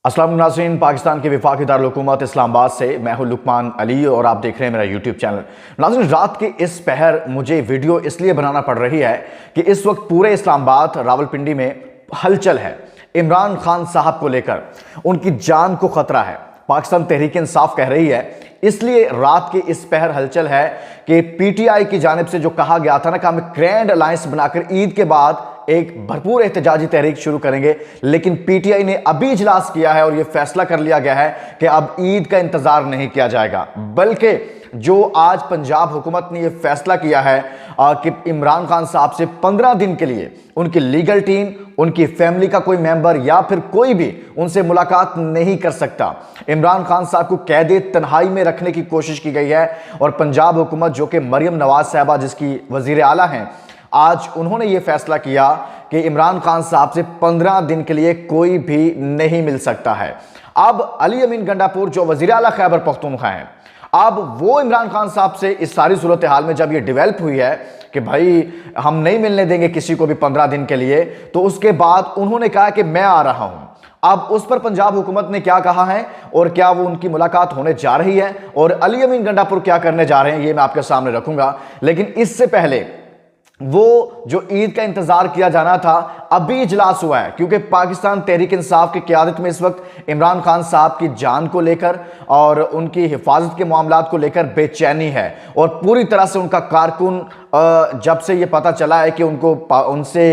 अस्सलाम वालेकुम नाज़रीन, पाकिस्तान के वफाकी दारुल हुकूमत इस्लामाबाद से मैं हूं लुकमान अली और आप देख रहे हैं मेरा यूट्यूब चैनल। नाज़रीन, रात के इस पहर मुझे वीडियो इसलिए बनाना पड़ रही है कि इस वक्त पूरे इस्लामाबाद रावलपिंडी में हलचल है। इमरान खान साहब को लेकर उनकी जान को खतरा है। पाकिस्तान तहरीक इंसाफ कह रही है, इसलिए रात के इस पहर हलचल है कि पीटीआई की जानिब से जो कहा गया था ना कि हम ग्रैंड अलायंस बनाकर ईद के बाद एक भरपूर एहतजाजी तहरीक शुरू करेंगे, लेकिन पीटीआई ने अभी इजलास किया है और यह फैसला कर लिया गया है कि अब ईद का इंतजार नहीं किया जाएगा, बल्कि जो आज पंजाब हुकूमत ने यह फैसला किया है कि इमरान खान साहब से 15 दिन के लिए उनकी लीगल टीम, उनकी फैमिली का कोई मेंबर या फिर कोई भी उनसे मुलाकात नहीं कर सकता। इमरान खान साहब को कैदे तन्हाई में रखने की कोशिश की गई है और पंजाब हुकूमत, जो कि मरियम नवाज साहबा जिसकी वजीर आला हैं, आज उन्होंने ये फैसला किया कि इमरान खान साहब से 15 दिन के लिए कोई भी नहीं मिल सकता है। अब अली अमीन गंडापुर जो वजीर आला खैबर पख्तूनख्वा हैं, अब वो इमरान खान साहब से इस सारी सूरत हाल में जब ये डेवलप हुई है कि भाई हम नहीं मिलने देंगे किसी को भी 15 दिन के लिए, तो उसके बाद उन्होंने कहा कि मैं आ रहा हूं। अब उस पर पंजाब हुकूमत ने क्या कहा है और क्या वो उनकी मुलाकात होने जा रही है और अली अमीन गंडापुर क्या करने जा रहे हैं, ये मैं आपके सामने रखूंगा। लेकिन इससे पहले वो जो ईद का इंतजार किया जाना था, अभी इजलास हुआ है, क्योंकि पाकिस्तान तहरीक इंसाफ की क़यादत में इस वक्त इमरान खान साहब की जान को लेकर और उनकी हिफाजत के मामलात को लेकर बेचैनी है और पूरी तरह से उनका कारकुन जब से ये पता चला है कि उनसे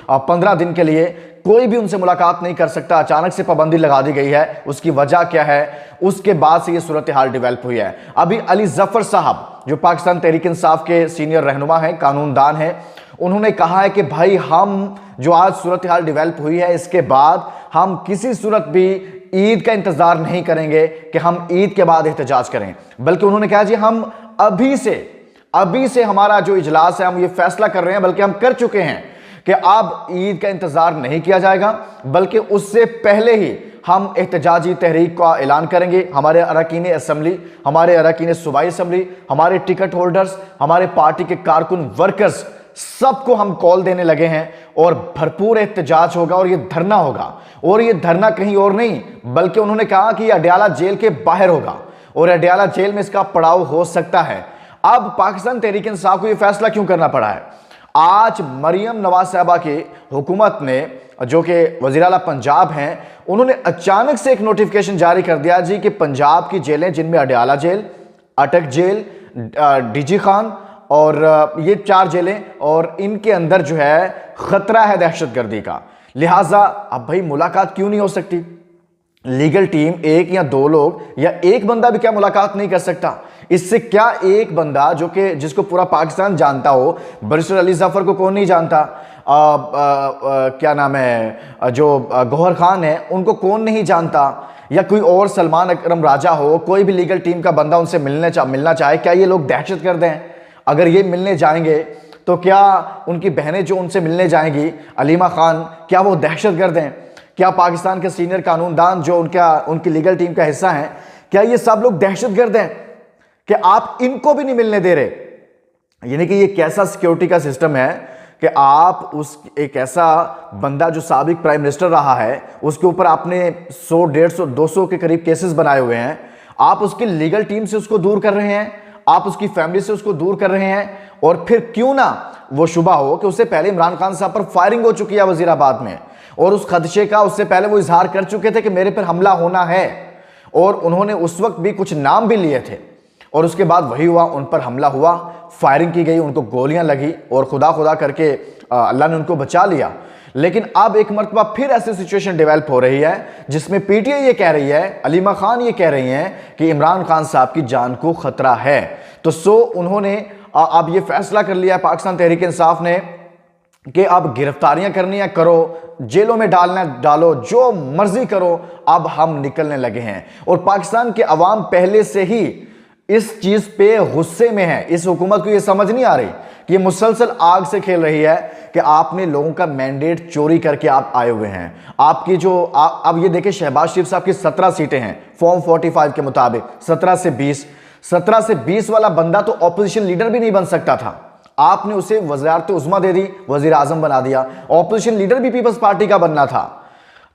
15 दिन के लिए कोई भी उनसे मुलाकात नहीं कर सकता, अचानक से पाबंदी लगा दी गई है, उसकी वजह क्या है, उसके बाद से ये सूरत हाल डेवलप हुई है। अभी अली जफर साहब जो पाकिस्तान तहरीक इंसाफ के सीनियर रहनुमा हैं, कानूनदान हैं, उन्होंने कहा है कि भाई हम जो आज सूरत हाल डेवलप हुई है, इसके बाद हम किसी सूरत भी ईद का इंतजार नहीं करेंगे कि हम ईद के बाद एहतजाज करें, बल्कि उन्होंने कहा जी हम अभी से हमारा जो इजलास है हम ये फैसला कर रहे हैं, बल्कि हम कर चुके हैं कि अब ईद का इंतजार नहीं किया जाएगा, बल्कि उससे पहले ही हम एहतजाजी तहरीक का ऐलान करेंगे। हमारे अरकान असम्बली, हमारे अरकान सूबाई असम्बली, हमारे टिकट होल्डर्स, हमारे पार्टी के कारकुन वर्कर्स, सबको हम कॉल देने लगे हैं और भरपूर एहतजाज होगा और ये धरना होगा। और ये धरना कहीं और नहीं, बल्कि उन्होंने कहा कि अडयाला जेल के बाहर होगा और अडयाला जेल में इसका पड़ाव हो सकता है। अब पाकिस्तान तहरीक इंसाफ को यह फैसला क्यों करना पड़ा है? आज मरियम नवाज साहबा की हुकूमत ने, जो कि वज़ीर आला पंजाब हैं, उन्होंने अचानक से एक नोटिफिकेशन जारी कर दिया जी कि पंजाब की जेलें, जिनमें अडयाला जेल, अटक जेल, डीजी खान और ये 4 जेलें, और इनके अंदर जो है खतरा है दहशतगर्दी का, लिहाजा अब भाई मुलाकात क्यों नहीं हो सकती? लीगल टीम, एक या 2 लोग या एक बंदा भी क्या मुलाकात नहीं कर सकता? इससे क्या एक बंदा जो कि जिसको पूरा पाकिस्तान जानता हो, बैरिस्टर अली जफर को कौन नहीं जानता, क्या नाम है, जो गौहर खान है उनको कौन नहीं जानता, या कोई और सलमान अकरम राजा हो, कोई भी लीगल टीम का बंदा उनसे मिलना चाहे, क्या ये लोग दहशतगर्द हैं? अगर ये मिलने जाएंगे तो क्या उनकी बहनें जो उनसे मिलने जाएंगी, अलीमा खान, क्या वो दहशतगर्द हैं? क्या पाकिस्तान के सीनियर कानूनदान जो उनकी लीगल टीम का हिस्सा हैं, क्या ये सब लोग दहशतगर्द हैं कि आप इनको भी नहीं मिलने दे रहे? यानी कि ये कैसा सिक्योरिटी का सिस्टम है कि आप एक ऐसा बंदा जो साबिक प्राइम मिनिस्टर रहा है, उसके ऊपर आपने 100, 150, 200 के करीब केसेस बनाए हुए हैं, आप उसकी लीगल टीम से उसको दूर कर रहे हैं, आप उसकी फैमिली से उसको दूर कर रहे हैं, और फिर क्यों ना वो शुबा हो कि उससे पहले इमरान खान साहब पर फायरिंग हो चुकी है वजीराबाद में, और उस खदशे का उससे पहले वो इजहार कर चुके थे कि मेरे पर हमला होना है, और उन्होंने उस वक्त भी कुछ नाम भी लिए थे, और उसके बाद वही हुआ, उन पर हमला हुआ, फायरिंग की गई, उनको गोलियां लगी और खुदा करके अल्लाह ने उनको बचा लिया। लेकिन अब एक मरतबा फिर ऐसी सिचुएशन डेवलप हो रही है जिसमें पीटीआई ये कह रही है, अलीमा खान ये कह रही हैं कि इमरान खान साहब की जान को खतरा है। तो उन्होंने अब ये फैसला कर लिया है पाकिस्तान तहरीक इंसाफ ने कि अब गिरफ्तारियां करनी है करो, जेलों में डालना डालो, जो मर्जी करो, अब हम निकलने लगे हैं। और पाकिस्तान के अवाम पहले से ही इस चीज पे गुस्से में है। इस हुकूमत को ये समझ नहीं आ रही कि ये मुसलसल आग से खेल रही है कि आपने लोगों का मैंडेट चोरी करके आप आए हुए हैं। आपकी जो अब ये देखें, शहबाज शरीफ साहब की 17 सीटें हैं फॉर्म 45 के मुताबिक, 17 से 20 वाला बंदा तो ऑपोजिशन लीडर भी नहीं बन सकता था, आपने उसे वज़ारत उज़्मा दे दी, वज़ीर आज़म बना दिया। ऑपोजिशन लीडर भी पीपल्स पार्टी का बनना था।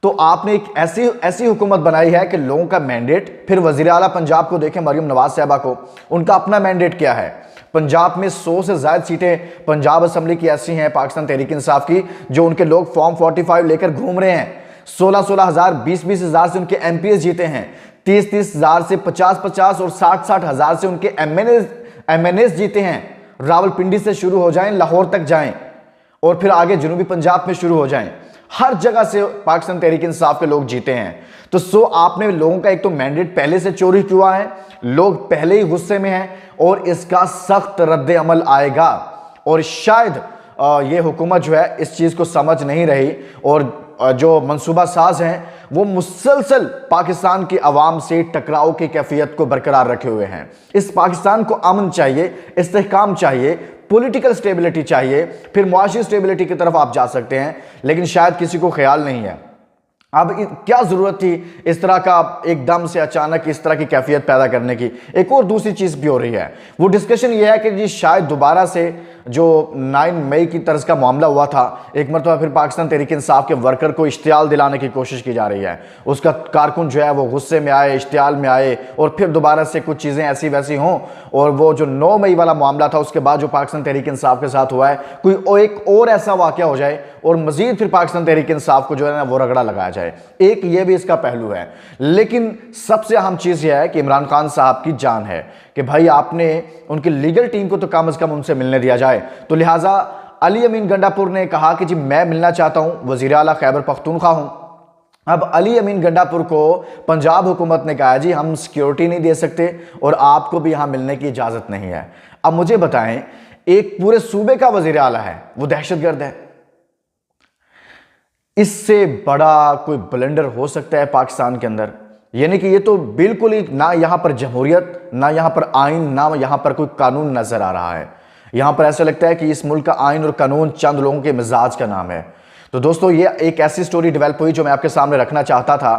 तो आपने एक ऐसी ऐसी हुकूमत बनाई है कि लोगों का मैंडेट, फिर वजीर आला पंजाब को देखें मरियम नवाज साहबा को, उनका अपना मैंडेट क्या है। पंजाब में 100 से ज्यादा सीटें पंजाब असेंबली की ऐसी हैं पाकिस्तान तहरीक इंसाफ की जो उनके लोग फॉर्म 45 लेकर घूम रहे हैं। 16-16 हज़ार, 20-20 हज़ार से उनके एमपीएस जीते हैं, 30-30 हज़ार से 50-50 और 60-60 हज़ार से उनके एमएनएस जीते हैं। रावलपिंडी से शुरू हो जाएं, लाहौर तक जाएं और फिर आगे जनूबी पंजाब में शुरू हो जाएं, हर जगह से पाकिस्तान तहरीक इंसाफ के लोग जीते हैं। तो आपने लोगों का एक तो मैंडेट पहले से चोरी किया है, लोग पहले ही गुस्से में हैं और इसका सख्त रद्द अमल आएगा। और शायद ये हुकूमत जो है इस चीज को समझ नहीं रही और जो मंसूबा साज हैं वो मुसलसल पाकिस्तान की आवाम से टकराव की कैफियत को बरकरार रखे हुए हैं। इस पाकिस्तान को अमन चाहिए, इस्तेहकाम चाहिए, पॉलिटिकल स्टेबिलिटी चाहिए, फिर मुआशी स्टेबिलिटी की तरफ आप जा सकते हैं, लेकिन शायद किसी को ख्याल नहीं है। अब क्या जरूरत थी इस तरह का एकदम से अचानक इस तरह की कैफियत पैदा करने की। एक और दूसरी चीज भी हो रही है, वो डिस्कशन ये है कि जी शायद दोबारा से जो 9 मई की तर्ज का मामला हुआ था, एक मरतबा फिर पाकिस्तान तहरीक इंसाफ के वर्कर को इश्तियाल दिलाने की कोशिश की जा रही है। उसका कारकुन जो है वो गुस्से में आए, इश्तियाल में आए और फिर दोबारा से कुछ चीज़ें ऐसी वैसी हों और वो जो 9 मई वाला मामला था उसके बाद जो पाकिस्तान तहरीक इंसाफ के साथ हुआ है कोई एक और ऐसा वाक़या हो जाए और मजीद फिर पाकिस्तान तहरीक इंसाफ को जो है ना वो रगड़ा लगाया जाए। एक ये भी इसका पहलू है, लेकिन सबसे अहम चीज़ यह है कि इमरान खान साहब की जान है कि भाई आपने उनकी लीगल टीम को तो कम से कम उनसे मिलने दिया जाए। तो लिहाजा अली अमीन गंडापुर ने कहा कि जी मैं मिलना चाहता हूं, वजीर आला खैबर पख्तूनख्वा हूं। अब अली अमीन गंडापुर को पंजाब हुकूमत ने कहा जी हम सिक्योरिटी नहीं दे सकते और आपको भी यहां मिलने की इजाजत नहीं है। अब मुझे बताएं, एक पूरे सूबे का वजीर आला है, वो दहशतगर्द है? इससे बड़ा कोई ब्लंडर हो सकता है पाकिस्तान के अंदर? यानी कि ये तो बिल्कुल ही ना यहां पर जमहूरियत, ना यहां पर आइन, ना यहां पर कोई कानून नजर आ रहा है। यहां पर ऐसा लगता है कि इस मुल्क का आइन और कानून चंद लोगों के मिजाज का नाम है। तो दोस्तों ये एक ऐसी स्टोरी डेवलप हुई जो मैं आपके सामने रखना चाहता था।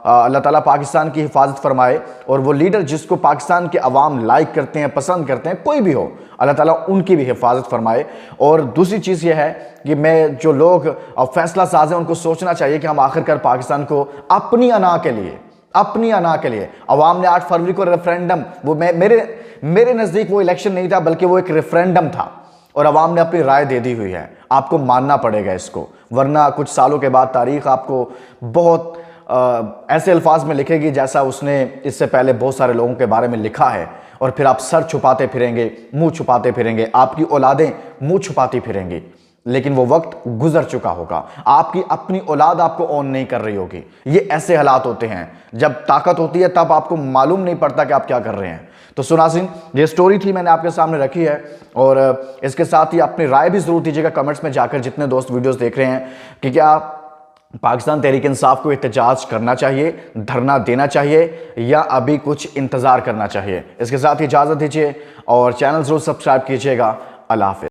अल्लाह ताला पाकिस्तान की हिफाजत फरमाए और वो लीडर जिसको पाकिस्तान के अवाम लाइक करते हैं, पसंद करते हैं, कोई भी हो, अल्लाह ताला उनकी भी हिफाजत फरमाए। और दूसरी चीज़ ये है कि मैं जो लोग फैसला साज हैं उनको सोचना चाहिए कि हम आखिरकार पाकिस्तान को अपनी अना के लिए अवाम ने 8 फरवरी को रेफरेंडम, वो मेरे नज़दीक वो इलेक्शन नहीं था बल्कि वो एक रेफरेंडम था और अवाम ने अपनी राय दे दी हुई है। आपको मानना पड़ेगा इसको, वरना कुछ सालों के बाद तारीख आपको बहुत ऐसे अल्फाज में लिखेगी जैसा उसने इससे पहले बहुत सारे लोगों के बारे में लिखा है और फिर आप सर छुपाते फिरेंगे, मुंह छुपाते फिरेंगे, आपकी औलादें मुंह छुपाती फिरेंगी। लेकिन वो वक्त गुजर चुका होगा, आपकी अपनी औलाद आपको ऑन नहीं कर रही होगी। ये ऐसे हालात होते हैं, जब ताकत होती है तब आपको मालूम नहीं पड़ता कि आप क्या कर रहे हैं। तो सुनासिन, ये स्टोरी थी, मैंने आपके सामने रखी है और इसके साथ ही अपनी राय भी जरूर दीजिएगा कमेंट्स में जाकर, जितने दोस्त वीडियोस देख रहे हैं, कि क्या पाकिस्तान तहरीक इंसाफ को एहतजाज करना चाहिए, धरना देना चाहिए या अभी कुछ इंतजार करना चाहिए। इसके साथ ही इजाजत दीजिए और चैनल जरूर सब्सक्राइब कीजिएगा। अल्लाह हाफिज़।